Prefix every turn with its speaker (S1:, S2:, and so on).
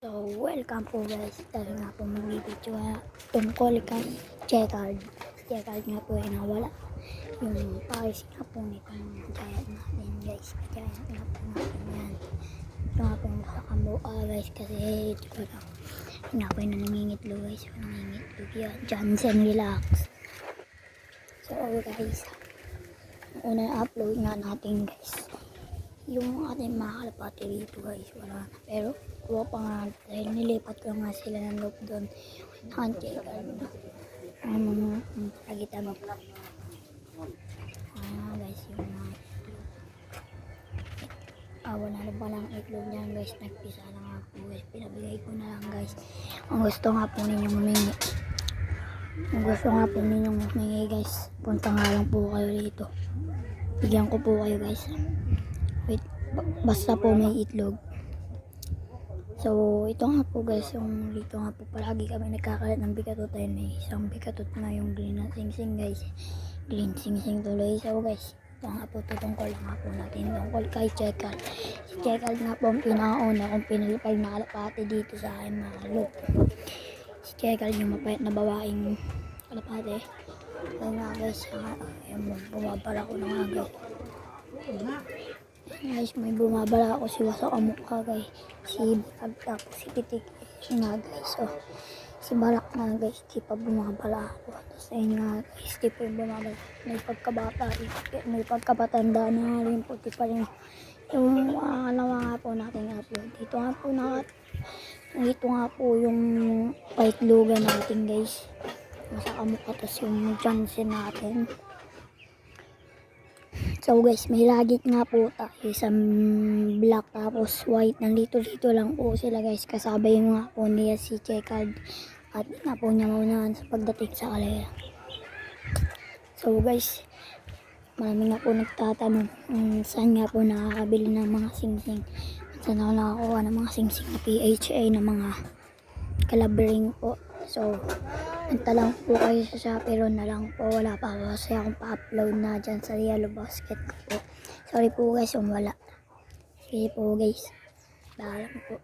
S1: So, welcome po guys. Dahil nga po magbibidyo tungkol kay Checard. Checard nga po ay nawala. Yung pares nga po nitong giant natin guys. Giant nga po natin yan. Ito nga po nakakambuka guys kasi ito ko lang. Yun nga po yung nangingitlog guys. Yung nangingitlog yan. Johnson relax. So guys, una upload nga natin guys. Yung ating mga kalapati dito guys, wala na. Pero kuha pa nga dahil nilipat ko nga sila ng loob doon. Handcheck pagitan mo guys yung mga wala na palang itlog dyan guys. Nagpisa na nga po guys, pinabigay ko na lang guys. Kung gusto nga po ninyong humingi, guys, punta nga lang po kayo dito, bigyan ko po kayo guys. Wait, basta po may itlog. So ito nga po guys, yung dito nga po palagi kami nagkakalat ng bigatot. Ay may isang bigatot na yung green na singsing guys, green singsing tuloy. So guys, ito nga po tutungkol nga po natin tungkol kay Checard. Si Checard nga po ang pinakauna kong pinalipag na kalapati dito sa aking mga loop. Si Checard yung mapayat na babaeng kalapati. So nga guys, yung bumabara ko na nga guys, may bumabala ako si Wasa kamukha guys, si Bag, tapos si Pitik nga guys. So si Balak nga guys, di pa bumabala ako. Tapos ayun nga guys, di pa yung bumabala. May pagkabata, may pagkabatanda na rin po, di pa rin yung alawa nga po natin upload. Dito nga po yung paitlugan natin guys, nasa kamukha. Tapos yung Johnson natin. So guys, may lagit nga po tayo, isang black tapos white. Nandito lang po sila guys, kasabay nga po niya si Checard at nga po niya maunahan sa pagdating sa kalera. So guys, marami nga po nagtatanong saan nga po nakakabili ng mga singsing, saan ako nakakuha ng mga singsing na PHA na mga kalabring po. So punta lang po kayo sa Shopee ron na lang po. Wala pa ako kasi akong pa-upload na dyan sa Yellow Basket po. Sorry po guys kung wala. Sige po guys, bahala po.